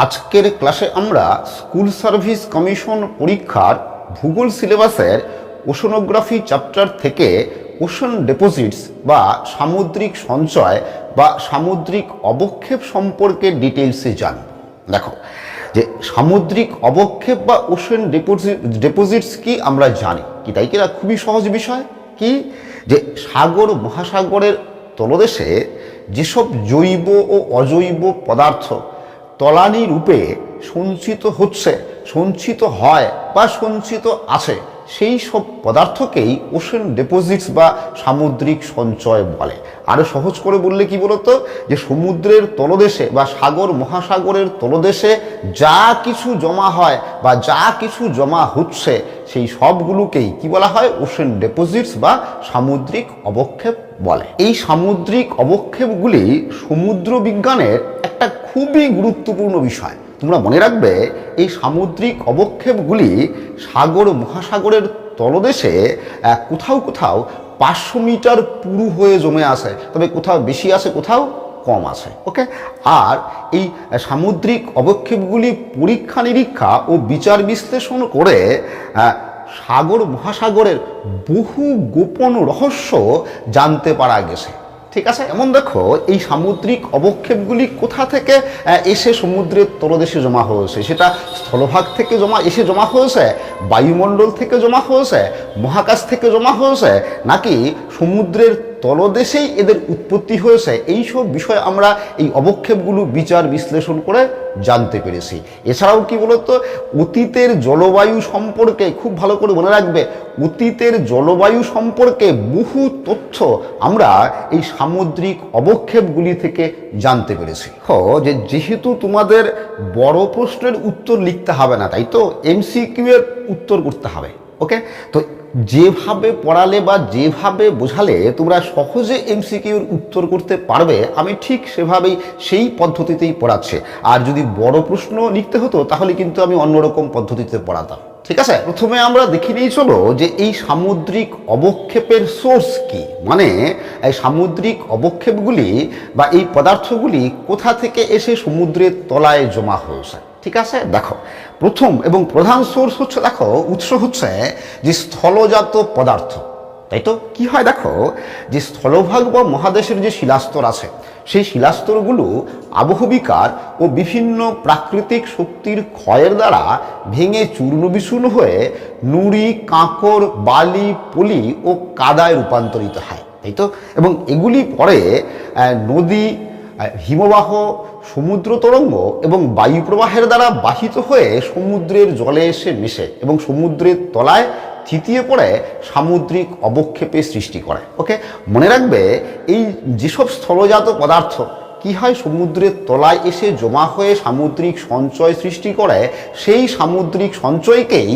আজকের ক্লাসে আমরা স্কুল সার্ভিস কমিশন পরীক্ষার ভূগোল সিলেবাসের ওশনোগ্রাফি চ্যাপ্টার থেকে ওশন ডেপোজিটস বা সামুদ্রিক সঞ্চয় বা সামুদ্রিক অবক্ষেপ সম্পর্কে ডিটেলসে জানব। দেখো যে সামুদ্রিক অবক্ষেপ বা ওশন ডেপোজিটস কি আমরা জানি কি, তাই কিনা খুবই সহজ বিষয়। কি যে সাগর মহাসাগরের তলদেশে যেসব জৈব ও অজৈব পদার্থ তলানি রূপে সঞ্চিত হচ্ছে, সঞ্চিত হয় বা সঞ্চিত আছে, সেই সব পদার্থকেই ওশন ডেপোজিটস বা সামুদ্রিক সঞ্চয় বলে। আরও সহজ করে বললে কি বলতো, যে সমুদ্রের তলদেশে বা সাগর মহাসাগরের তলদেশে যা কিছু জমা হয় বা যা কিছু জমা হচ্ছে সেই সবগুলোকেই কি বলা হয়, ওশন ডেপোজিটস বা সামুদ্রিক অবক্ষেপ বলে। এই সামুদ্রিক অবক্ষেপগুলি সমুদ্র বিজ্ঞানের একটা খুবই গুরুত্বপূর্ণ বিষয়। তোমরা মনে রাখবে এই সামুদ্রিক অবক্ষেপগুলি সাগর মহাসাগরের তলদেশে কোথাও কোথাও 500 মিটার পুরু হয়ে জমে আসে, তবে কোথাও বেশি আসে কোথাও কম আসে। ওকে, আর এই সামুদ্রিক অবক্ষেপগুলি পরীক্ষা নিরীক্ষা ও বিচার বিশ্লেষণ করে সাগর মহাসাগরের বহু গোপন রহস্য জানতে পারা গেছে। ঠিক আছে, এমন দেখো এই সামুদ্রিক অবক্ষেপগুলি কোথা থেকে এসে সমুদ্রের তলদেশে জমা হয়েছে, সেটা স্থলভাগ থেকে জমা হয়েছে, বায়ুমণ্ডল থেকে জমা হয়েছে, মহাকাশ থেকে জমা হয়েছে, নাকি সমুদ্রের তলদেশেই এদের উৎপত্তি হয়েছে, এই সব বিষয় আমরা এই অবক্ষেপগুলো বিচার বিশ্লেষণ করে জানতে পেরেছি। এছাড়াও কি বলতো, অতীতের জলবায়ু সম্পর্কে খুব ভালো করে মনে রাখবে, অতীতের জলবায়ু সম্পর্কে বহু তথ্য আমরা এই সামুদ্রিক অবক্ষেপগুলি থেকে জানতে পেরেছি। যেহেতু তোমাদের বড় প্রশ্নের উত্তর লিখতে হবে না, তাই তো এমসিকিউ এর উত্তর করতে হবে। ওকে, তো যেভাবে পড়ালে বা যেভাবে বোঝালে তোমরা সহজে এমসিকিউর উত্তর করতে পারবে, আমি ঠিক সেভাবেই সেই পদ্ধতিতেই পড়াচ্ছি। আর যদি বড় প্রশ্ন লিখতে হতো তাহলে কিন্তু আমি অন্যরকম পদ্ধতিতে পড়াতাম। ঠিক আছে, প্রথমে আমরা দেখে নিয়ে চলো যে এই সামুদ্রিক অবক্ষেপের সোর্স কি, মানে এই সামুদ্রিক অবক্ষেপগুলি বা এই পদার্থগুলি কোথা থেকে এসে সমুদ্রের তলায় জমা হয়েছে। ঠিক আছে, দেখো প্রথম এবং প্রধান সোর্স হচ্ছে, দেখো উৎস হচ্ছে যে স্থলজাত পদার্থ। তাই তো কি হয়, দেখো যে স্থলভাগ বা মহাদেশের যে শিলাস্তর আছে, সেই শিলাস্তরগুলো আবহবিকার ও বিভিন্ন প্রাকৃতিক শক্তির ক্ষয়ের দ্বারা ভেঙে চূর্ণ বিচূর্ণ হয়ে নুড়ি, কাঁকর, বালি, পলি ও কাদায় রূপান্তরিত হয়। তাই তো, এবং এগুলি পরে নদী, হিমবাহ, সমুদ্র তরঙ্গ এবং বায়ু প্রবাহের দ্বারা বাহিত হয়ে সমুদ্রের জলে এসে মেশে এবং সমুদ্রের তলায় থিতিয়ে পড়ে সামুদ্রিক অবক্ষেপের সৃষ্টি করে। ওকে, মনে রাখবে এই যেসব স্থলজাত পদার্থ কি হয়, সমুদ্রের তলায় এসে জমা হয়ে সামুদ্রিক সঞ্চয় সৃষ্টি করে, সেই সামুদ্রিক সঞ্চয়কেই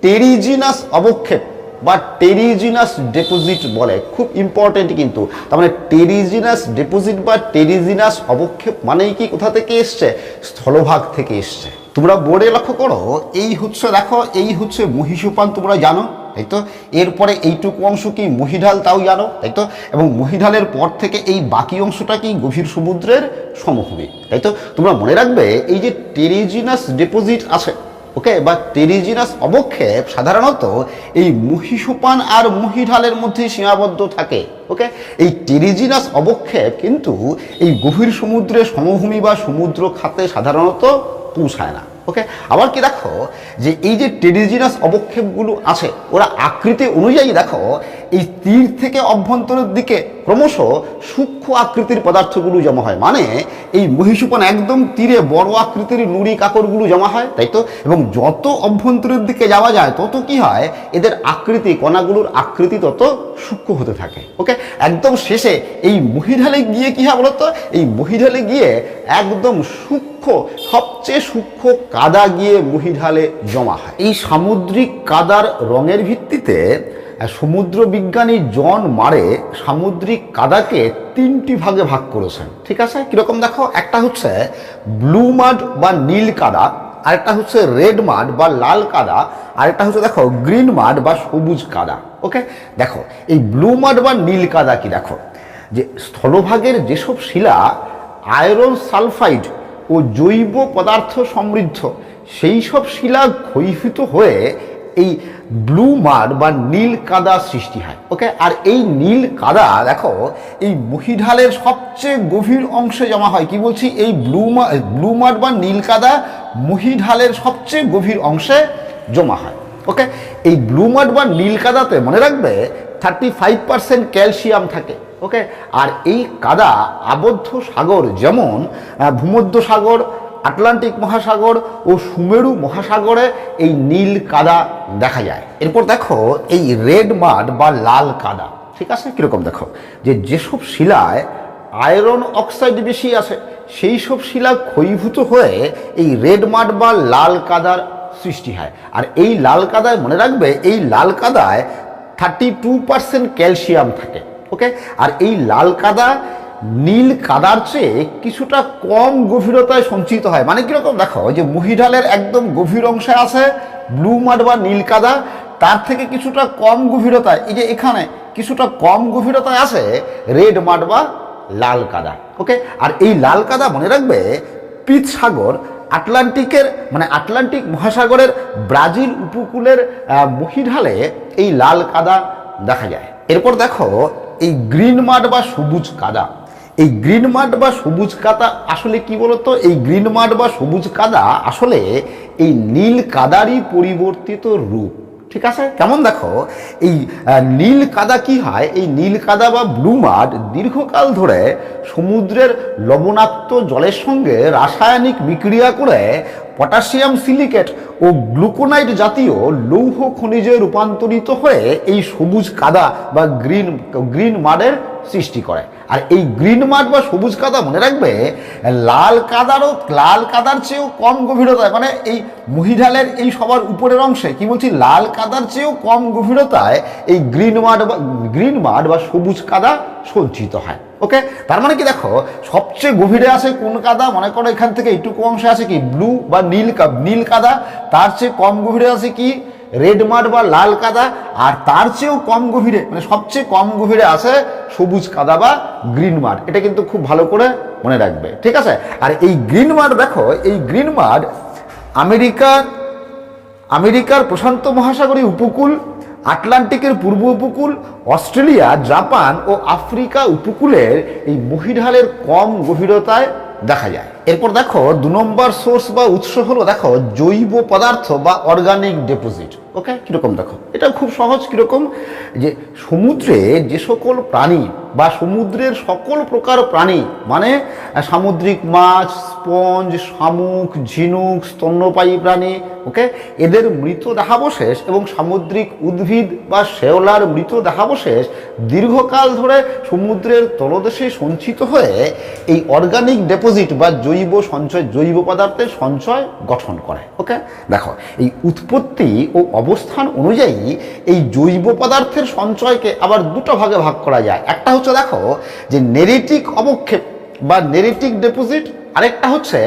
টেরিজিনাস অবক্ষেপ বা টেরিজিনাস ডেপোজিট বলে। খুব ইম্পর্টেন্ট কিন্তু, তার মানে টেরিজিনাস ডেপোজিট বা টেরিজিনাস অবক্ষেপ মানেই কি কোথা থেকে এসছে, স্থলভাগ থেকে এসছে। তোমরা বোর্ডে লক্ষ্য করো, এই হচ্ছে দেখো এই হচ্ছে মহীসোপান, তোমরা জানো তাই তো। এরপরে এইটুকু অংশ কি মহীঢাল, তাও জানো তাই তো। এবং মহীঢালের পর থেকে এই বাকি অংশটা কি গভীর সমুদ্রের সমভূমি, তাই তো। তোমরা মনে রাখবে এই যে টেরিজিনাস ডেপোজিট আছে, ওকে, বা টেরিজিনাস অবক্ষেপ সাধারণত এই মহীসোপান আর মহীঢালের মধ্যে সীমাবদ্ধ থাকে। ওকে, এই টেরিজিনাস অবক্ষেপ কিন্তু এই গভীর সমুদ্রের সমভূমি বা সমুদ্র খাতে সাধারণত পৌঁছায় না। ওকে, আবার কি দেখো যে এই যে টেরিজিনাস অবক্ষেপগুলো আছে, ওরা আকৃতি অনুযায়ী দেখো এই তীর থেকে অভ্যন্তরের দিকে ক্রমশ সূক্ষ্ম আকৃতির পদার্থগুলো জমা হয়। মানে এই মহীসোপান একদম তীরে বড় আকৃতির নুড়ি কাকরগুলো জমা হয়, তাই তো। এবং যত অভ্যন্তরের দিকে যাওয়া যায় তত কি হয়, এদের আকৃতি, কণাগুলোর আকৃতি তত সূক্ষ্ম হতে থাকে। ওকে, একদম শেষে এই মহীঢালে গিয়ে কি হয় বলতো, এই মহীঢালে গিয়ে একদম সূক্ষ্ম, সবচেয়ে সূক্ষ্ম কাদা গিয়ে মহীঢালে জমা হয়। এই সামুদ্রিক কাদার রঙের ভিত্তিতে সমুদ্র বিজ্ঞানী জন মারে সামুদ্রিক কাদাকে 3টি ভাগে ভাগ করেছেন। ঠিক আছে, কিরকম দেখো, একটা হচ্ছে ব্লু মাড বা নীল কাদা, আরেকটা হচ্ছে রেড মাড বা লাল কাদা, আরেকটা হচ্ছে দেখো গ্রিন মাড বা সবুজ কাদা। ওকে, দেখো এই ব্লু মাড বা নীল কাদা কি, দেখো যে স্থলভাগের যেসব শিলা আয়রন সালফাইড ও জৈব পদার্থ সমৃদ্ধ সেই সব শিলা ক্ষয়ীভূত হয়ে এই ব্লু মাড বা নীল কাদা সৃষ্টি হয়। ওকে, আর এই নীল কাদা দেখো এই মহীঢালের সবচেয়ে গভীর অংশে জমা হয়। কি বলছি, এই ব্লু মাড বা নীল কাদা মহীঢালের সবচেয়ে গভীর অংশে জমা হয়। ওকে, এই ব্লু মাড বা নীল কাদাতে মনে রাখবে 35% ক্যালসিয়াম থাকে। ওকে, আর এই কাদা আবদ্ধ সাগর যেমন ভূমধ্য সাগর, আটলান্টিক মহাসাগর ও সুমেরু মহাসাগরে এই নীল কাদা দেখা যায়। এরপর দেখো এই রেড মাড বা লাল কাদা, ঠিক আছে, কিরকম দেখো যে যেসব শিলায় আয়রন অক্সাইড বেশি আছে সেই সব শিলা ক্ষয়ীভূত হয়ে এই রেড মাড বা লাল কাদার সৃষ্টি হয়। আর এই লাল কাদায় মনে রাখবে এই লাল কাদায় 32% ক্যালসিয়াম থাকে। ওকে, আর এই লাল কাদা নীল কাদার চেয়ে কিছুটা কম গভীরতায় সঞ্চিত হয়। মানে কিরকম দেখো যে মহীঢালের একদম গভীর অংশে আছে ব্লু মাড বা নীল কাদা, তার থেকে কিছুটা কম গভীরতায় এই যে এখানে কিছুটা কম গভীরতায় আছে রেড মাড বা লাল কাদা। ওকে, আর এই লাল কাদা মনে রাখবে পিত সাগর, আটলান্টিক মহাসাগরের ব্রাজিল উপকূলের মহীঢালে এই লাল কাদা দেখা যায়। এরপর দেখো এই গ্রিন মাড বা সবুজ কাদা। এই গ্রিন মাড বা সবুজ কাদা আসলে কি বলতো, এই গ্রিন মাড বা সবুজ কাদা আসলে এই নীল কাদারই পরিবর্তিত রূপ। ঠিক আছে, কেমন দেখো এই নীল কাদা কি হয়, এই নীল কাদা বা ব্লু মাড দীর্ঘকাল ধরে সমুদ্রের লবণাক্ত জলের সঙ্গে রাসায়নিক বিক্রিয়া করে পটাশিয়াম সিলিকেট ও গ্লুকোনাইট জাতীয় লৌহ খনিজে রূপান্তরিত হয়ে এই সবুজ কাদা বা গ্রিন মাডের সৃষ্টি করে। আর এই গ্রিন মাড বা সবুজ কাদা মনে রাখবে লাল কাদার চেয়েও কম গভীরতায়, মানে এই মহীঢালের এই সবার উপরের অংশে কি বলছি লাল কাদার চেয়েও কম গভীরতায় এই গ্রিন মাড বা সবুজ কাদা সঞ্চিত হয়। ওকে, তার মানে কি দেখো সবচেয়ে গভীরে আছে কোন কাদা, মনে করো এখান থেকে এইটুকু অংশে আছে কি ব্লু বা নীল কাদা, তার চেয়ে কম গভীরে আছে কি রেড মাড বা লাল কাদা, আর তার চেয়েও কম গভীরে মানে সবচেয়ে কম গভীরে আছে সবুজ কাদা বা গ্রিন মাড। এটা কিন্তু খুব ভালো করে মনে রাখবে, ঠিক আছে। আর এই গ্রিন মাড দেখো এই গ্রিন মাড আমেরিকার প্রশান্ত মহাসাগরীয় উপকূল, আটলান্টিকের পূর্ব উপকূল, অস্ট্রেলিয়া, জাপান ও আফ্রিকা উপকূলের এই মহীঢালের কম গভীরতায় দেখা যায়। এরপর দেখো 2 নম্বর সোর্স বা উৎস হলো দেখো জৈব পদার্থ বা অর্গানিক ডিপোজিট। ওকে, কিরকম দেখো এটা খুব সহজ, কিরকম যে সমুদ্রে যে সকল প্রাণী বা সমুদ্রের সকল প্রকার প্রাণী মানে সামুদ্রিক মাছ, স্পঞ্জ, শামুক, ঝিনুক, স্তন্যপায়ী প্রাণী, ওকে, এদের মৃত দেহাবশেষ এবং সামুদ্রিক উদ্ভিদ বা শেওলার মৃত দেহাবশেষ দীর্ঘকাল ধরে সমুদ্রের তলদেশে সঞ্চিত হয়ে এই অর্গানিক ডিপোজিট বা জৈব পদার্থের সঞ্চয় গঠন করে। ওকে, দেখো এই উৎপত্তি ও অবস্থান অনুযায়ী এই জৈব পদার্থের সঞ্চয়কে আবার দুটো ভাগে ভাগ করা যায়। একটা হচ্ছে দেখো যে নেরিটিক অবক্ষেপ বা নেরিটিক ডিপোজিট, আরেকটা হচ্ছে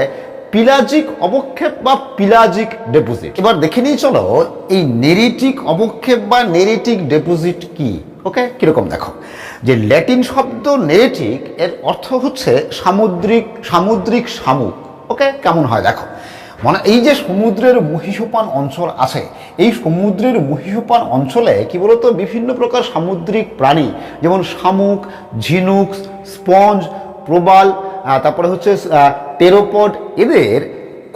পিলাজিক অবক্ষেপ বা পিলাজিক ডিপোজিট। এবার দেখে নিয়ে চলো এই নেরিটিক অবক্ষেপ বা নেরিটিক ডিপোজিট কি। ওকে, কিরকম দেখো যে ল্যাটিন শব্দ নেরিটিক এর অর্থ হচ্ছে সামুদ্রিক শামুক। ওকে, কেমন হয় দেখো মানে এই যে সমুদ্রের মহীসোপান অঞ্চল আছে, এই সমুদ্রের মহীসোপান অঞ্চলে কি বলতো বিভিন্ন প্রকার সামুদ্রিক প্রাণী যেমন শামুক, ঝিনুক, স্পঞ্জ, প্রবাল, তারপরে হচ্ছে টেরোপড, এদের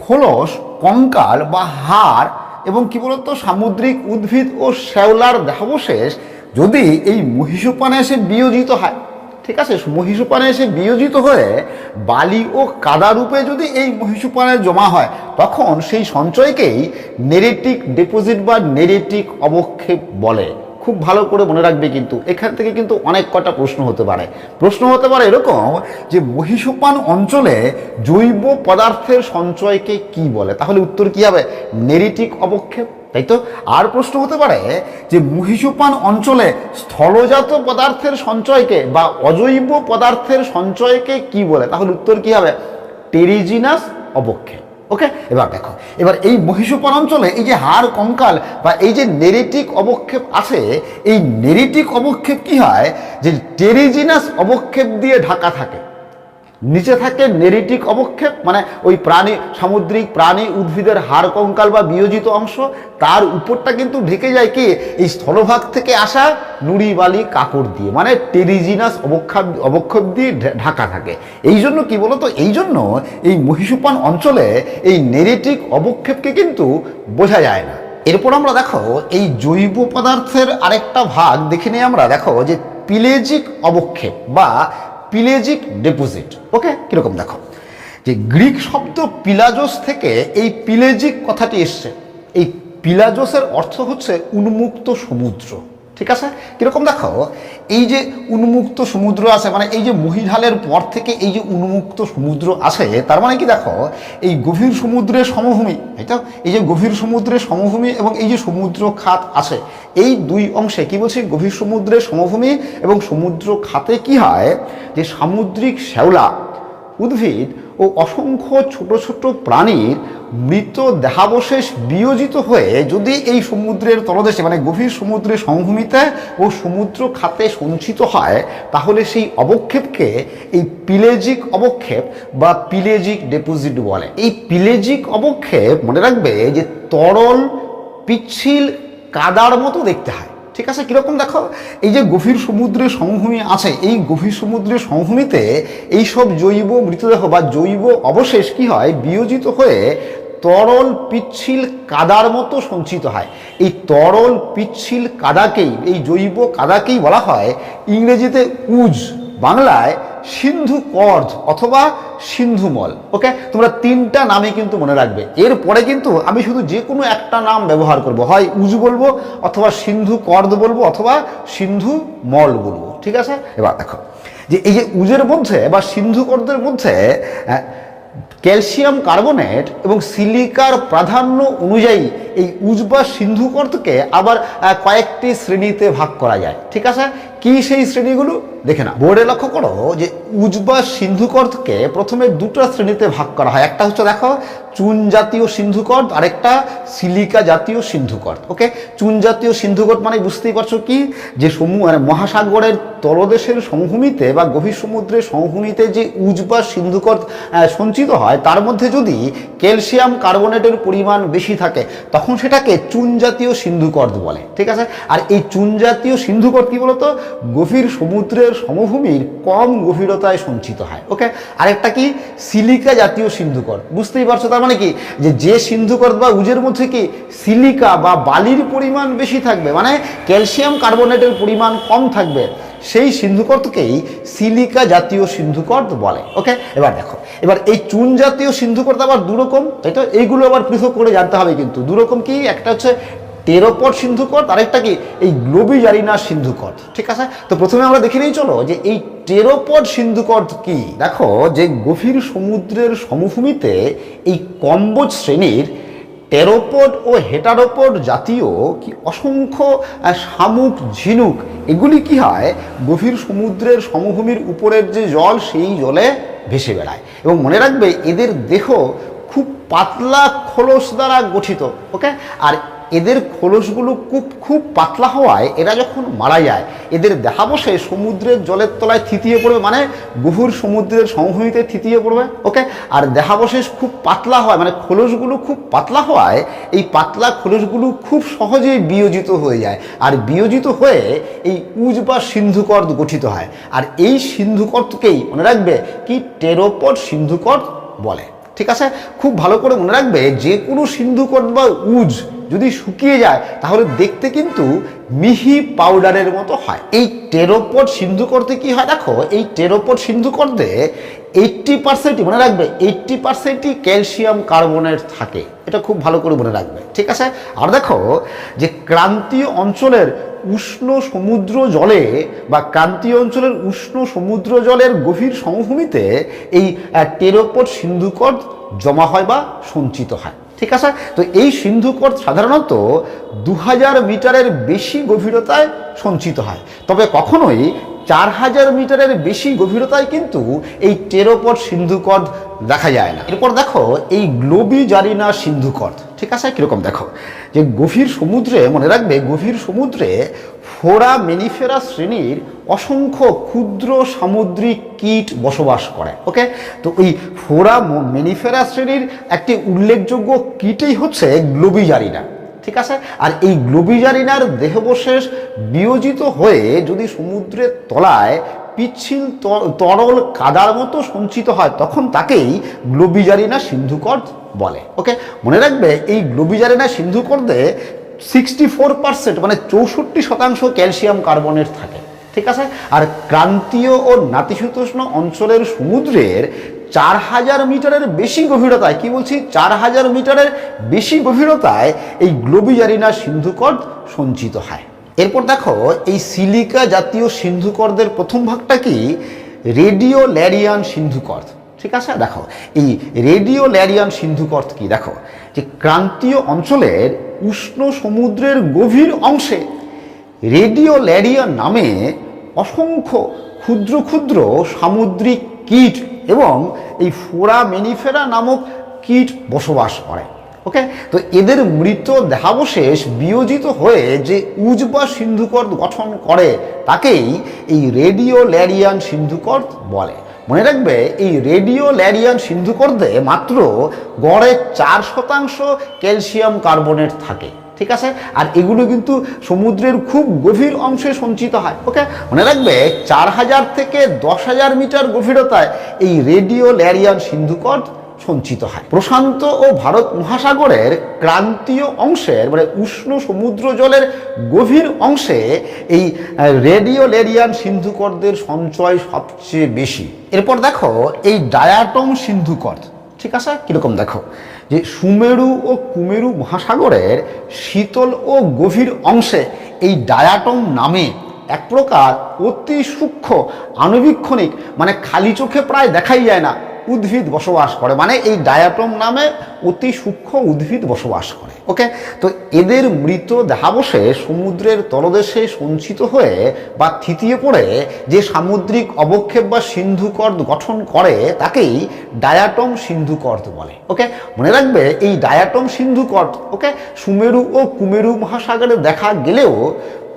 খোলস, কঙ্কাল বা হাড় এবং কি বলতো সামুদ্রিক উদ্ভিদ ও শেওলার দেহাবশেষ যদি এই মহীসোপানে এসে বিয়োজিত হয়, ঠিক আছে, মহীসোপানে এসে বিয়োজিত হয়ে বালি ও কাদা রূপে যদি এই মহীসোপানে জমা হয় তখন সেই সঞ্চয়কেই নেরিটিক ডিপোজিট বা নেরিটিক অবক্ষেপ বলে। খুব ভালো করে মনে রাখবে, কিন্তু এখান থেকে কিন্তু অনেক কটা প্রশ্ন হতে পারে এরকম যে মহীসোপান অঞ্চলে জৈব পদার্থের সঞ্চয়কে কি বলে, তাহলে উত্তর কি হবে নেরিটিক অবক্ষেপ, তাই তো। আর প্রশ্ন হতে পারে যে মহীসোপান অঞ্চলে স্থলজাত পদার্থের সঞ্চয়কে বা অজৈব পদার্থের সঞ্চয়কে কি বলে, তাহলে উত্তর কি হবে টেরিজিনাস অবক্ষেপ। ওকে, এবার দেখো এবার এই মহীসোপান অঞ্চলে এই যে হাড়, কঙ্কাল বা এই যে নেরিটিক অবক্ষেপ আছে, এই নেরিটিক অবক্ষেপ কি হয় যে টেরিজিনাস অবক্ষেপ দিয়ে ঢাকা থাকে। নিচে থাকে নেরিটিক অবক্ষেপ, মানে ওই প্রাণী, সামুদ্রিক প্রাণী উদ্ভিদের হাড় কঙ্কাল বা বিয়োজিত অংশ, তার উপরটা কিন্তু ঢেকে যায় কি এই স্থলভাগ থেকে আসা নুড়ি বালি কাকড় দিয়ে, মানে টেরিজিনাস অবক্ষেপ দিয়ে ঢাকা থাকে। এই জন্য কি বলতো, এই জন্য এই মহীসোপান অঞ্চলে এই নেরিটিক অবক্ষেপকে কিন্তু বোঝা যায় না। এরপর আমরা দেখো এই জৈব পদার্থের আরেকটা ভাগ দেখে নিই আমরা, দেখো যে পিলেজিক অবক্ষেপ বা পিলেজিক ডিপোজিট। ওকে, কিরকম দেখো, যে গ্রিক শব্দ পিলাজোস থেকে এই পিলেজিক কথাটি এসছে। এই পিলাজোসের অর্থ হচ্ছে উন্মুক্ত সমুদ্র, ঠিক আছে। কিরকম দেখো, এই যে উন্মুক্ত সমুদ্র আছে, মানে এই যে মহীঢালের পর থেকে এই যে উন্মুক্ত সমুদ্র আছে, তার মানে কি দেখো এই গভীর সমুদ্রের সমভূমি, এটা এই যে গভীর সমুদ্রের সমভূমি এবং এই যে সমুদ্র খাত আছে, এই দুই অংশে কি বলছি, গভীর সমুদ্রের সমভূমি এবং সমুদ্র খাতে কি হয়, যে সামুদ্রিক শ্যাওলা, উদ্ভিদ ও অসংখ্য ছোট ছোট প্রাণীর মৃত দেহাবশেষ বিয়োজিত হয়ে যদি এই সমুদ্রের তলদেশে, মানে গভীর সমুদ্রের সমভূমিতে ও সমুদ্র খাতে সঞ্চিত হয়, তাহলে সেই অবক্ষেপকে এই পিলেজিক অবক্ষেপ বা পিলেজিক ডিপোজিট বলে। এই পিলেজিক অবক্ষেপ মনে রাখবে যে তরল পিচ্ছিল কাদার মতো দেখতে হয়, ঠিক আছে। কিরকম দেখো, এই যে গভীর সমুদ্রের সমভূমি আছে, এই গভীর সমুদ্রের সমভূমিতে এইসব জৈব মৃতদেহ বা জৈব অবশেষ কি হয়, বিয়োজিত হয়ে তরল পিচ্ছিল কাদার মতো সঞ্চিত হয়। এই তরল পিচ্ছিল কাদাকেই, এই জৈব কাদাকেই বলা হয় ইংরেজিতে উজ, বাংলায় সিন্ধু কর্দ অথবা সিন্ধুমল। ওকে, তোমরা তিনটা নামে কিন্তু মনে রাখবে। এরপরে কিন্তু আমি শুধু যে কোনো একটা নাম ব্যবহার করব, হয় উজ বলবো অথবা সিন্ধু কর্দ বলবো অথবা সিন্ধু মল বলবো, ঠিক আছে। এবার দেখো যে এই যে উজের মধ্যে বা সিন্ধু কর্দের মধ্যে ক্যালসিয়াম কার্বনেট এবং সিলিকার প্রাধান্য অনুযায়ী এই উজ বা সিন্ধু কর্দকে আবার কয়েকটি শ্রেণীতে ভাগ করা যায়, ঠিক আছে। কি সেই শ্রেণীগুলো দেখে না, বোর্ডে লক্ষ্য করো যে উজ বা সিন্ধু কর্দকে প্রথমে দুটো শ্রেণীতে ভাগ করা হয়। একটা হচ্ছে দেখো চুন জাতীয় সিন্ধু কর্দ, আরেকটা সিলিকা জাতীয় সিন্ধু কর্দ। ওকে, চুন জাতীয় সিন্ধু কর্দ মানে বুঝতেই পারছো কি, যে মানে মহাসাগরের তলদেশের সমভূমিতে বা গভীর সমুদ্রের সমভূমিতে যে উজ বা সিন্ধু কর্দ সঞ্চিত হয়, তার মধ্যে যদি ক্যালসিয়াম কার্বনেটের পরিমাণ বেশি থাকে তখন সেটাকে চুন জাতীয় সিন্ধু কর্দ বলে, ঠিক আছে। আর এই চুন জাতীয় সিন্ধু কর্দ কি বলতো, গভীর সমুদ্রের সমভূমির কম গভীরতায় সঞ্চিত হয়। ওকে, আরেকটা কি সিলিকা জাতীয় সিন্ধু কর্দ, বুঝতেই পারছো। তার মানে কি, যে সিন্ধু কর্দ বা উজের মধ্যে কি সিলিকা বা বালির পরিমাণ বেশি থাকবে, মানে ক্যালসিয়াম কার্বনেটের পরিমাণ কম থাকবে, সেই সিন্ধু কর্দকেই সিলিকা জাতীয় সিন্ধু কর্দ বলে। ওকে, এবার দেখো, এবার এই চুন জাতীয় সিন্ধু কর্দ আবার দুরকম, তাই তো। এইগুলো আবার পৃথক করে জানতে হবে কিন্তু। দুরকম কি, একটা হচ্ছে টেরোপড সিন্ধু কর্দ, আরেকটা কি এই গ্লোবিজারিনা সিন্ধু কর্দ, ঠিক আছে। তো প্রথমে আমরা দেখে নিই চলো যে এই টেরোপড সিন্ধু কর্দ কি। দেখো যে গভীর সমুদ্রের সমভূমিতে এই কম্বোজ শ্রেণীর টেরোপড ও হেটারোপড জাতীয় কি অসংখ্য শামুক, ঝিনুক, এগুলি কি হয়, গভীর সমুদ্রের সমভূমির উপরের যে জল, সেই জলে ভেসে বেড়ায়। এবং মনে রাখবে এদের দেহ খুব পাতলা খোলস দ্বারা গঠিত। ওকে, আর এদের খোলসগুলো খুব পাতলা হওয়ায় এরা যখন মারা যায়, এদের দেহাবশেষ সমুদ্রের জলের তলায় থিতিয়ে পড়বে, মানে গভীর সমুদ্রের সমভূমিতে থিতিয়ে পড়বে। ওকে, আর দেহাবশেষ খুব পাতলা হয়, মানে খোলসগুলো খুব পাতলা হওয়ায় এই পাতলা খোলসগুলো খুব সহজেই বিয়োজিত হয়ে যায়, আর বিয়োজিত হয়ে এই উজ বা সিন্ধু কর্দ গঠিত হয়। আর এই সিন্ধু কর্দকেই মনে রাখবে কি টেরোপড সিন্ধু কর্দ বলে, ঠিক আছে। খুব ভালো করে মনে রাখবে, যে কোনো সিন্ধু কর্দ বা উজ যদি শুকিয়ে যায় তাহলে দেখতে কিন্তু মিহি পাউডারের মতো হয়। এই টেরোপড সিন্ধু কর্দে কি হয়, দেখো এই টেরোপড সিন্ধু কর্দে 80% মনে রাখবে 80% ক্যালসিয়াম কার্বনেট থাকে, এটা খুব ভালো করে মনে রাখবে, ঠিক আছে। আর দেখো যে ক্রান্তীয় অঞ্চলের উষ্ণ সমুদ্র জলে বা ক্রান্তীয় অঞ্চলের উষ্ণ সমুদ্র জলের গভীর সমভূমিতে এই টেরোপড সিন্ধু কর্দ জমা হয় বা সঞ্চিত হয়, ঠিক আছে। তো এই সিন্ধু কর্দ সাধারণত 2000 মিটারের বেশি গভীরতায় সঞ্চিত হয়, তবে কখনোই 4000 মিটারের বেশি গভীরতায় কিন্তু এই টেরোপড সিন্ধু কর্দ দেখা যায় না। এরপর দেখো এই গ্লোবিজারিনা সিন্ধু কর্দ, ঠিক আছে। কিরকম দেখো যে গভীর সমুদ্রে, মনে রাখবে গভীর সমুদ্রে ফোরামেনিফেরা শ্রেণীর অসংখ্য ক্ষুদ্র সামুদ্রিক কীট বসবাস করে। ওকে, তো এই ফোরা মেনিফেরা শ্রেণীর একটি উল্লেখযোগ্য কীটই হচ্ছে গ্লোবিজারিনা। ঠিক আছে, আর এই গ্লোবিজারিনার দেহাবশেষ বিয়োজিত হয়ে যদি সমুদ্রের তলায় পিচ্ছিল তরল কাদার মতো সঞ্চিত হয় তখন তাকেই গ্লোবিজারিনা সিন্ধুকর্দ বলে। ওকে, মনে রাখবে এই গ্লোবিজারিনা সিন্ধুকর্দে 64% মানে 64% ক্যালসিয়াম কার্বনেট থাকে। ঠিক আছে, আর ক্রান্তীয় ও নাতিশীতোষ্ণ অঞ্চলের সমুদ্রের 4000 মিটারের বেশি গভীরতায়, কি বলছি 4000 মিটারের বেশি গভীরতায় এই গ্লোবিজারিনা সিন্ধুকর্দ সঞ্চিত হয়। এরপর দেখো এই সিলিকা জাতীয় সিন্ধুকর্দের প্রথম ভাগটা কি, রেডিওল্যারিয়ান সিন্ধুকর্দ। ঠিক আছে, দেখো এই রেডিওল্যারিয়ান সিন্ধুকর্দ কি, দেখো যে ক্রান্তীয় অঞ্চলের উষ্ণ সমুদ্রের গভীর অংশে রেডিওল্যারিয়া নামে অসংখ্য ক্ষুদ্র ক্ষুদ্র সামুদ্রিক কীট এবং এই ফোরা মেনিফেরা নামক কীট বসবাস করে। ওকে, তো এদের মৃত দেহাবশেষ বিয়োজিত হয়ে যে উজ বা সিন্ধুকর্দ গঠন করে তাকেই এই রেডিওল্যারিয়ান সিন্ধুকর্দ বলে। মনে রাখবে এই রেডিওল্যারিয়ান সিন্ধুকর্দে মাত্র গড়ে 4% ক্যালসিয়াম কার্বনেট থাকে। ঠিক আছে, আর এগুলো কিন্তু সমুদ্রের খুব গভীর অংশে সঞ্চিত হয়। ওকে, মনে রাখবে 4000 থেকে 10,000 মিটার গভীরতায় এই রেডিওল্যারিয়ান সিন্ধুকর্দ সঞ্চিত হয়। প্রশান্ত ও ভারত মহাসাগরের ক্রান্তীয় অংশের মানে উষ্ণ সমুদ্র জলের গভীর অংশে এই রেডিওল্যারিয়ান সিন্ধুকর্দের সঞ্চয় সবচেয়ে বেশি। এরপর দেখো এই ডায়াটম সিন্ধুকর্দ। ঠিক আছে, কিরকম দেখো যে সুমেরু ও কুমেরু মহাসাগরের শীতল ও গভীর অংশে এই ডায়াটম নামে এক প্রকার অতি সূক্ষ্ম আণুবীক্ষণিক মানে খালি চোখে প্রায় দেখাই যায় না উদ্ভিদ বসবাস করে, মানে এই ডায়াটম নামে অতি সূক্ষ্ম উদ্ভিদ বসবাস করে। ওকে, তো এদের মৃত দেহাবশেষ সমুদ্রের তলদেশে সঞ্চিত হয়ে বা থিতিয়ে পড়ে যে সামুদ্রিক অবক্ষেপ বা সিন্ধুকর্দ গঠন করে তাকেই ডায়াটম সিন্ধুকর্দ বলে। ওকে, মনে রাখবে এই ডায়াটম সিন্ধুকর্দ ওকে সুমেরু ও কুমেরু মহাসাগরে দেখা গেলেও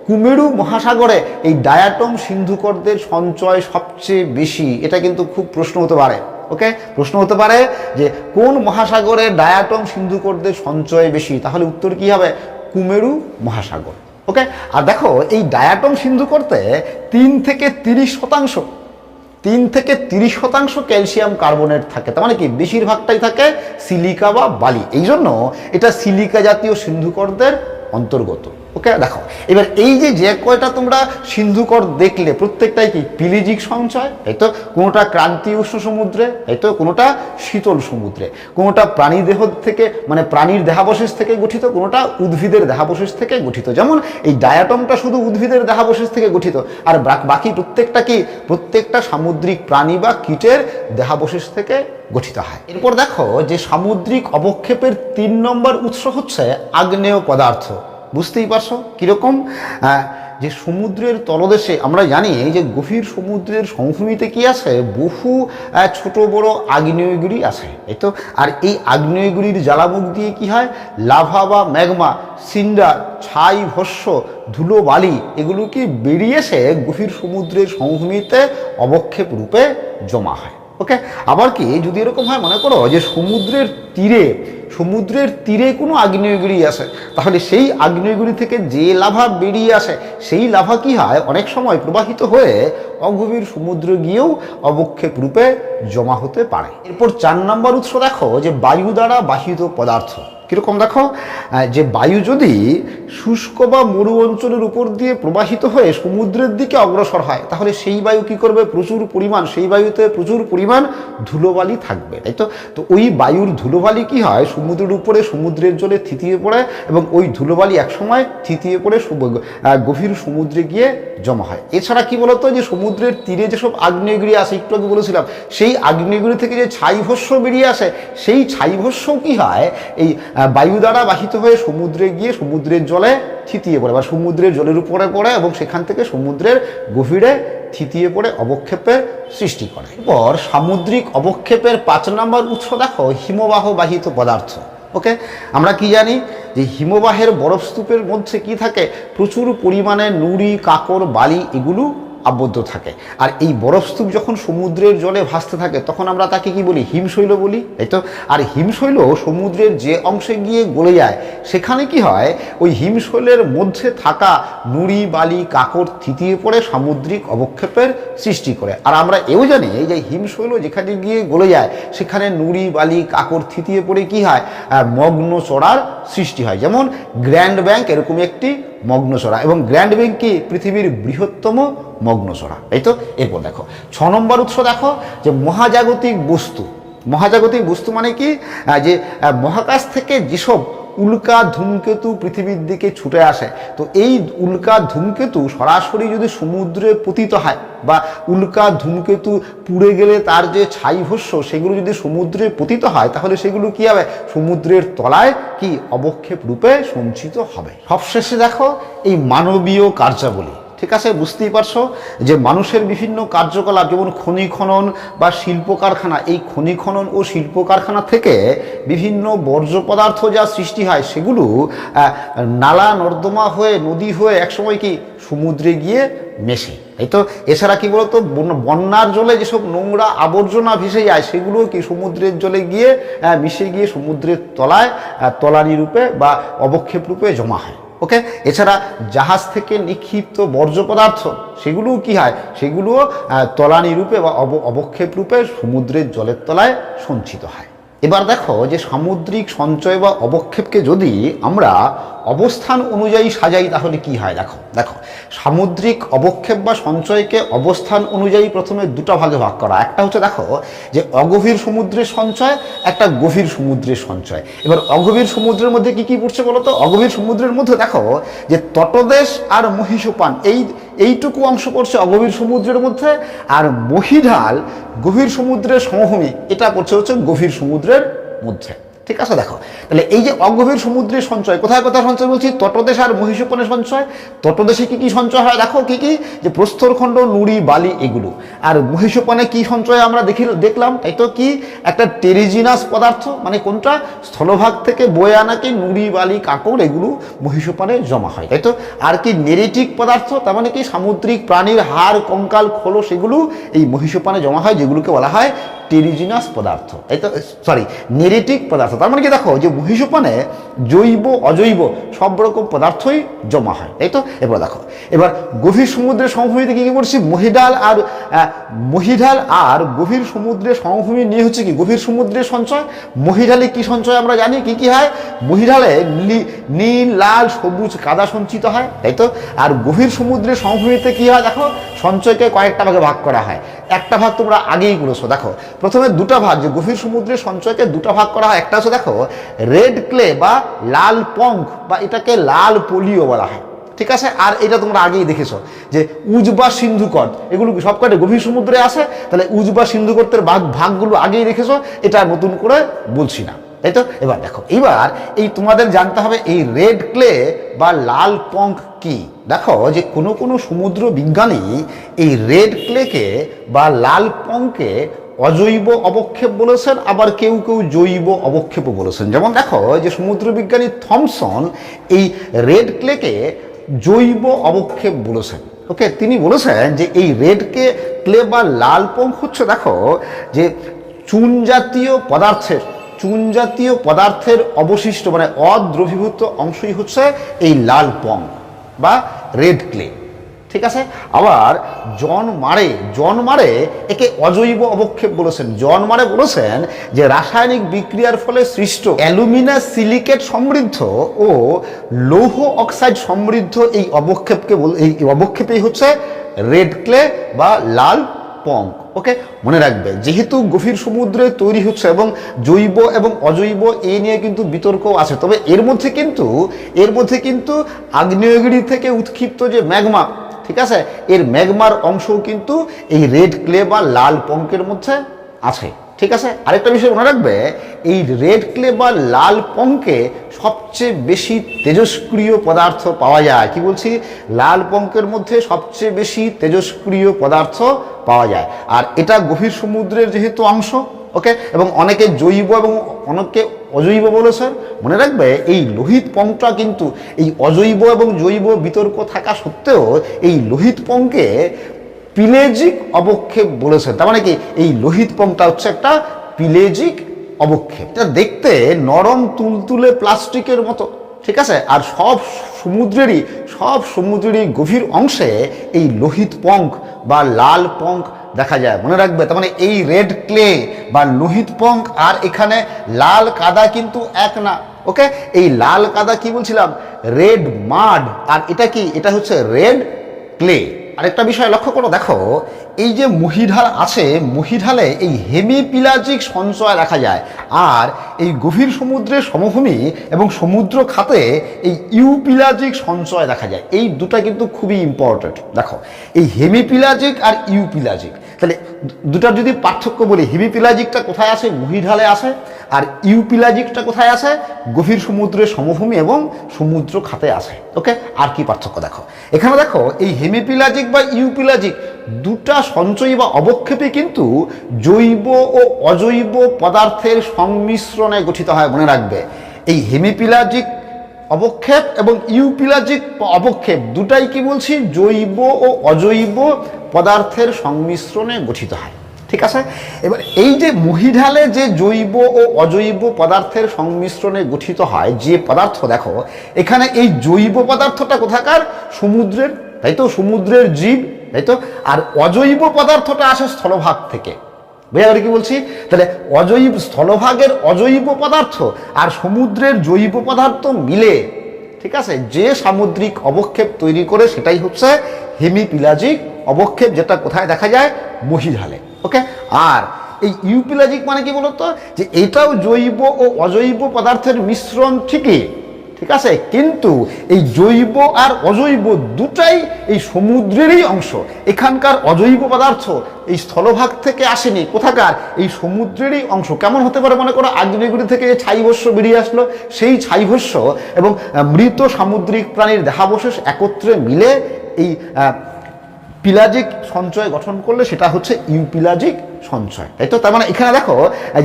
কুমেরু মহাসাগরে এই ডায়াটম সিন্ধুকর্দের সঞ্চয় সবচেয়ে বেশি। এটা কিন্তু খুব প্রশ্ন হতে পারে। ওকে, প্রশ্ন হতে পারে যে কোন মহাসাগরে ডায়াটম সিন্ধুকর্দের সঞ্চয় বেশি, তাহলে উত্তর কি হবে, কুমেরু মহাসাগর। ওকে, আর দেখো এই ডায়াটম সিন্ধুকর্দে 3 থেকে 30% ক্যালসিয়াম কার্বনেট থাকে। তার মানে কি বেশিরভাগটাই থাকে সিলিকা বা বালি, এই জন্য এটা সিলিকা জাতীয় সিন্ধুকর্দের অন্তর্গত। ওকে, দেখো এবার এই যে কয়টা তোমরা সিন্ধুকর্দ দেখলে প্রত্যেকটাই কি পিলিজিক সঞ্চয়, এই তো কোনোটা ক্রান্তীয় উষ্ণ সমুদ্রে, এই তো কোনোটা শীতল সমুদ্রে, কোনোটা প্রাণী দেহ থেকে মানে প্রাণীর দেহাবশেষ থেকে গঠিত, কোনোটা উদ্ভিদের দেহাবশেষ থেকে গঠিত। যেমন এই ডায়াটমটা শুধু উদ্ভিদের দেহাবশেষ থেকে গঠিত, আর বাকি প্রত্যেকটা কি প্রত্যেকটা সামুদ্রিক প্রাণী বা কীটের দেহাবশেষ থেকে গঠিত হয়। এরপর দেখো যে সামুদ্রিক অবক্ষেপের 3 নম্বর উৎস হচ্ছে আগ্নেয় পদার্থ। বুঝতেই পারছো কিরকম, যে সমুদ্রের তলদেশে আমরা জানি যে গভীর সমুদ্রের সমভূমিতে কি আছে, বহু ছোট বড় আগ্নেয়গিরি আছে, এই তো। আর এই আগ্নেয়গিরির জ্বালামুখ দিয়ে কি হয়, লাভা বা ম্যাগমা, সিন্ডার, ছাই, ভস্য, ধুলো, বালি এগুলো কি বেরিয়ে এসে গভীর সমুদ্রের সমভূমিতে অবক্ষেপ রূপে জমা হয়। ওকে, আবার কি যদি এরকম হয়, মনে করো যে সমুদ্রের তীরে কোনো আগ্নেয়গিরি আসে, তাহলে সেই আগ্নেয়গিরি থেকে যে লাভা বেরিয়ে আসে সেই লাভা কি হয় অনেক সময় প্রবাহিত হয়ে অগভীর সমুদ্রে গিয়েও অবক্ষেপ রূপে জমা হতে পারে। এরপর 4 নম্বর উৎস দেখো যে বায়ু দ্বারা বাহিত পদার্থ। কীরকম দেখো, যে বায়ু যদি শুষ্ক বা মরু অঞ্চলের উপর দিয়ে প্রবাহিত হয়ে সমুদ্রের দিকে অগ্রসর হয় তাহলে সেই বায়ু কি করবে, সেই বায়ুতে প্রচুর পরিমাণ ধুলোবালি থাকবে, তাই তো। তো ওই বায়ুর ধুলোবালি কি হয় সমুদ্রের উপরে সমুদ্রের জলে থিতিয়ে পড়ে এবং ওই ধুলোবালি একসময় থিতিয়ে পড়ে গভীর সমুদ্রে গিয়ে জমা হয়। এছাড়া কি বলতো, যে সমুদ্রের তীরে যেসব আগ্নেয়গিরি আসে একটু আগে বলেছিলাম, সেই আগ্নেয়গিরি থেকে যে ছাইভস্য বেরিয়ে আসে সেই ছাইভস্য কি হয় এই বায়ু দ্বারা বাহিত হয়ে সমুদ্রে গিয়ে সমুদ্রের জলে থিতিয়ে পড়ে বা সমুদ্রের জলের উপরে পড়ে এবং সেখান থেকে সমুদ্রের গভীরে থিতিয়ে পড়ে অবক্ষেপের সৃষ্টি করে। এরপর সামুদ্রিক অবক্ষেপের 5 নম্বর উৎস দেখো হিমবাহ বাহিত পদার্থ। ওকে, আমরা কি জানি যে হিমবাহের বরফ স্তূপের মধ্যে কি থাকে, প্রচুর পরিমাণে নুড়ি, কাঁকর, বালি এগুলো আবদ্ধ থাকে। আর এই বরফস্তূপ যখন সমুদ্রের জলে ভাসতে থাকে তখন আমরা তাকে কি বলি? হিমশৈল বলি, তাই তো। আর হিমশৈল সমুদ্রের যে অংশে গিয়ে গলে যায় সেখানে কি হয়, ওই হিমশৈলের মধ্যে থাকা নুড়ি বালি কাকড় থিতিয়ে পড়ে সামুদ্রিক অবক্ষেপের সৃষ্টি করে। আর আমরা এও জানি যে হিমশৈল যেখানে গিয়ে গলে যায় সেখানে নুড়ি বালি কাকড় থিতিয়ে পড়ে কি হয়, মগ্নচড়ার সৃষ্টি হয়। যেমন গ্র্যান্ড ব্যাংক এরকমই একটি মগ্নচড়া, এবং গ্র্যান্ড ব্যাংক কি পৃথিবীর বৃহত্তম মগ্নচড়া, তাই তো। এরপর দেখো 6 নম্বর উৎস, দেখো যে মহাজাগতিক বস্তু। মহাজাগতিক বস্তু মানে কি, যে মহাকাশ থেকে যেসব উল্কা ধূমকেতু পৃথিবীর দিকে ছুটে আসে, তো এই উল্কা ধূমকেতু সরাসরি যদি সমুদ্রে পতিত হয় বা উল্কা ধূমকেতু পুড়ে গেলে তার যে ছাইভস্য সেগুলো যদি সমুদ্রে পতিত হয় তাহলে সেগুলো কি হবে, সমুদ্রের তলায় কি অবক্ষেপ রূপে সঞ্চিত হবে। সবশেষে দেখো এই মানবীয় কার্যাবলী। ঠিক আছে, বুঝতেই পারছো যে মানুষের বিভিন্ন কার্যকলাপ, যেমন খনি খনন বা শিল্প কারখানা, এই খনি খনন ও শিল্প কারখানা থেকে বিভিন্ন বর্জ্য পদার্থ যা সৃষ্টি হয় সেগুলো নালা নর্দমা হয়ে নদী হয়ে একসময় কি সমুদ্রে গিয়ে মেশে, তাই তো। এছাড়া কি বলতো, বন্যার জলে যেসব নোংরা আবর্জনা ভেসে যায় সেগুলো কি সমুদ্রের জলে গিয়ে মিশে গিয়ে সমুদ্রের তলায় তলানি রূপে বা অবক্ষেপ রূপে জমা হয়। ওকে, এছাড়া জাহাজ থেকে নিক্ষিপ্ত বর্জ্য পদার্থ সেগুলোও কি হয়, সেগুলোও তলানি রূপে বা অবক্ষেপ রূপে সমুদ্রের জলের তলায় সঞ্চিত হয়। এবার দেখো যে সামুদ্রিক সঞ্চয় বা অবক্ষেপকে যদি আমরা অবস্থান অনুযায়ী সাজাই তাহলে কি হয়। দেখো দেখো সামুদ্রিক অবক্ষেপ বা সঞ্চয়কে অবস্থান অনুযায়ী প্রথমে দুটো ভাগে ভাগ করা। একটা হচ্ছে দেখো যে অগভীর সমুদ্রের সঞ্চয়, একটা গভীর সমুদ্রের সঞ্চয়। এবার অগভীর সমুদ্রের মধ্যে কি কি পড়ছে বলো তো। অগভীর সমুদ্রের মধ্যে দেখো যে তটদেশ আর মহীসোপান এইটুকু অংশ পড়ছে অগভীর সমুদ্রের মধ্যে, আর মহীঢাল গভীর সমুদ্রের সমভূমি এটা পড়ছে হচ্ছে গভীর সমুদ্রের মধ্যে। ঠিক আছে, দেখো তাহলে এই যে অগভীর সমুদ্রের সঞ্চয়, কোথায় কোথায় সঞ্চয় বলছি, তটদেশ আর মহীসোপানের সঞ্চয়। তটদেশে কি কি সঞ্চয় হয় দেখো, কি কি, যে প্রস্তরখণ্ড নুড়ি বালি এগুলো। আর মহীসোপানে কি সঞ্চয় আমরা দেখলাম, তাই তো, কি একটা টেরিজিনাস পদার্থ, মানে কোনটা, স্থলভাগ থেকে বয়ে আনা কি নুড়ি বালি কাকড় এগুলো মহীসোপানে জমা হয়, তাই তো। আর কি নেরিটিক পদার্থ, তার মানে কি সামুদ্রিক প্রাণীর হাড় কঙ্কাল খোলো সেগুলো এই মহীসোপানে জমা হয়, যেগুলোকে বলা হয় টেরিজিনাস পদার্থ, তাই তো, সরি নেরিটিক পদার্থ। তার মানে কি দেখো যে মহীসোপানে জৈব অজৈব সব রকম পদার্থই জমা হয়, তাই তো। এবার দেখো এবার গভীর সমুদ্রের সমভূমিতে কি কি বলছি, মহীঢাল আর গভীর সমুদ্রের সমভূমি নিয়ে হচ্ছে কি গভীর সমুদ্রের সঞ্চয়। মহীঢালে কি সঞ্চয় আমরা জানি, কি কি হয়, মহীঢালে নীল লাল সবুজ কাদা সঞ্চিত হয়, তাই তো। আর গভীর সমুদ্রের সমভূমিতে কি হয় দেখো, সঞ্চয়কে কয়েকটা ভাগে ভাগ করা হয়। একটা ভাগ তোমরা আগেই বলেছো, দেখো প্রথমে দুটা ভাগ, যে গভীর সমুদ্রের সঞ্চয়কে দুটা ভাগ করা হয়। একটা হচ্ছে দেখো রেড ক্লে বা লাল পঙ্ক, বা এটাকে লাল পলিও বলা হয়, ঠিক আছে। আর এটা তোমরা আগেই দেখেছো যে উজ বা সিন্ধুকট, এগুলো সব কটা গভীর সমুদ্রে আসে। তাহলে উজ বা সিন্ধুকটের ভাগগুলো আগেই দেখেছো, এটা নতুন করে বলছি না, তাই তো। এবার দেখো এইবার এই তোমাদের জানতে হবে এই রেড ক্লে বা লাল পঙ্ক কি। দেখো যে কোনো কোনো সমুদ্র বিজ্ঞানী এই রেড ক্লেকে বা লাল পঙ্কে অজৈব অবক্ষেপ বলেছেন, আবার কেউ কেউ জৈব অবক্ষেপও বলেছেন। যেমন দেখো যে সমুদ্র বিজ্ঞানী থমসন এই রেড ক্লেকে জৈব অবক্ষেপ বলেছেন। ওকে, তিনি বলেছেন যে এই রেড ক্লে বা লাল পঙ্ক হচ্ছে দেখো যে চুন জাতীয় পদার্থের অবশিষ্ট, মানে অদ্রবীভূত অংশই হচ্ছে এই লাল পঙ্ক বা রেড ক্লে, ঠিক আছে। আবার জন মারে একে অজৈব অবক্ষেপ বলেছেন। জন মারে বলেছেন যে রাসায়নিক বিক্রিয়ার ফলে সৃষ্ট অ্যালুমিনা সিলিকেট সমৃদ্ধ ও লৌহ অক্সাইড সমৃদ্ধ এই অবক্ষেপেই হচ্ছে রেড ক্লে বা লাল পঙ্ক। ওকে, মনে রাখবে যেহেতু গভীর সমুদ্রে তৈরি হচ্ছে এবং জৈব এবং অজৈব এই নিয়ে কিন্তু বিতর্ক আছে, তবে এর মধ্যে কিন্তু আগ্নেয়গিরি থেকে উৎক্ষিপ্ত যে ম্যাগমা, ঠিক আছে, এর ম্যাগমার অংশও কিন্তু এই রেড ক্লে বা লাল পঙ্কের মধ্যে আছে, ঠিক আছে। আরেকটা বিষয় মনে রাখবে, এই রেড ক্লে বা লাল পঙ্কে সবচেয়ে বেশি তেজস্ক্রিয় পদার্থ পাওয়া যায়। কি বলছি, লাল পঙ্কের মধ্যে সবচেয়ে বেশি তেজস্ক্রিয় পদার্থ পাওয়া যায়। আর এটা গভীর সমুদ্রের যেহেতু অংশ, ওকে, এবং অনেকে জৈব এবং অনেকে অজৈব বলেছেন। মনে রাখবে এই লোহিত পঙ্কটা কিন্তু এই অজৈব এবং জৈব বিতর্ক থাকা সত্ত্বেও এই লোহিত পঙ্কে পিলেজিক অবক্ষেপ বলেছেন। তার মানে কি এই লোহিত পংটা হচ্ছে একটা পিলেজিক অবক্ষেপ। এটা দেখতে নরম তুলতুলে প্লাস্টিকের মতো, ঠিক আছে, আর সব সমুদ্রেরই গভীর অংশে এই লোহিত পঙ্ক বা লাল পঙ্ক দেখা যায়, মনে রাখবে। তার মানে এই রেড ক্লে বা লোহিত পঙ্ক আর এখানে লাল কাদা কিন্তু এক না। ওকে, এই লাল কাদা কি বলছিলাম, রেড মাড, আর এটা কি, এটা হচ্ছে রেড ক্লে। আরেকটা বিষয় লক্ষ্য করো, দেখো এই যে মহীঢাল আছে, মহীঢালে এই হেমিপিলাজিক সঞ্চয় দেখা যায়, আর এই গভীর সমুদ্রের সমভূমি এবং সমুদ্র খাতে এই ইউপিলাজিক সঞ্চয় দেখা যায়। এই দুটা কিন্তু খুবই ইম্পর্টেন্ট। দেখো এই হেমিপিলাজিক আর ইউপিলাজিক, তাহলে দুটার যদি পার্থক্য বলি, হেমিপিলাজিকটা কোথায় আছে, মহীঢালে আছে, আর ইউপিলাজিকটা কোথায় আছে, গভীর সমুদ্রের সমভূমি এবং সমুদ্র খাতে আছে। ওকে, আর কি পার্থক্য দেখো এখানে, দেখো এই হেমিপিলাজিক বা ইউপিলাজিক দুটা সঞ্চয়ী বা অবক্ষেপে কিন্তু জৈব ও অজৈব পদার্থের সংমিশ্রণে গঠিত হয়, মনে রাখবে। এই হেমিপিলাজিক অবক্ষেপ এবং ইউপিলাজিক অবক্ষেপ দুটাই কি বলছি, জৈব ও অজৈব পদার্থের সংমিশ্রণে গঠিত হয়, ঠিক আছে। এবার এই যে মহীঢালে যে জৈব ও অজৈব পদার্থের সংমিশ্রণে গঠিত হয় যে পদার্থ, দেখো এখানে এই জৈব পদার্থটা কোথাকার, সমুদ্রের, তাই তো, সমুদ্রের জীব, তাই তো, আর অজৈব পদার্থটা আসে স্থলভাগ থেকে। বুঝা গেল কি বলছি? তাহলে স্থলভাগের অজৈব পদার্থ আর সমুদ্রের জৈব পদার্থ মিলে, ঠিক আছে, যে সামুদ্রিক অবক্ষেপ তৈরি করে সেটাই হচ্ছে হেমিপিলাজিক অবক্ষেপ, যেটা কোথায় দেখা যায়, মহীঢালে। ওকে, আর এই ইউপিলাজিক মানে কি বলতো, যে এটাও জৈব ও অজৈব পদার্থের মিশ্রণ ঠিকই, ঠিক আছে, কিন্তু এই জৈব আর অজৈব দুটাই এই সমুদ্রেরই অংশ। এখানকার অজৈব পদার্থ এই স্থলভাগ থেকে আসেনি, কোথাকার, এই সমুদ্রেরই অংশ। কেমন হতে পারে, মনে করো আগ্নেয়গিরি থেকে যে ছাইভস্য বেরিয়ে আসলো, সেই ছাইভস্য এবং মৃত সামুদ্রিক প্রাণীর দেহাবশেষ একত্রে মিলে এই পিলাজিক সঞ্চয় গঠন করলে সেটা হচ্ছে ইউপিলাজিক সঞ্চয়, তাই তো। তার মানে এখানে দেখো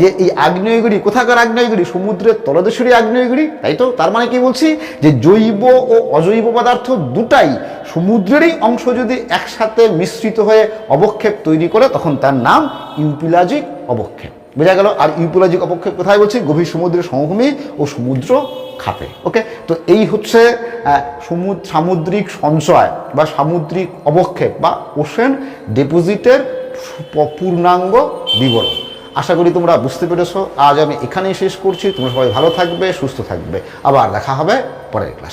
যে এই আগ্নেয়গিরি কোথাকার আগ্নেয়গিরি, সমুদ্রের তলদেশেরই আগ্নেয়গিরি, তাই তো। তার মানে কি বলছি, যে জৈব ও অজৈব পদার্থ দুটাই সমুদ্রেরই অংশ যদি একসাথে মিশ্রিত হয়ে অবক্ষেপ তৈরি করে, তখন তার নাম ইউপিলাজিক অবক্ষেপ। বোঝা গেল? আর ইউপিলাজিক অবক্ষেপ কোথায় বলছি, গভীর সমুদ্রের সমভূমি ও সমুদ্র খাতে। ওকে, তো এই হচ্ছে সামুদ্রিক সঞ্চয় বা সামুদ্রিক অবক্ষেপ বা ওশেন ডিপোজিটের পূর্ণাঙ্গ বিবরণ। আশা করি তোমরা বুঝতে পেরেছো। আজ আমি এখানেই শেষ করছি। তোমরা সবাই ভালো থাকবে, সুস্থ থাকবে। আবার দেখা হবে পরের ক্লাসে।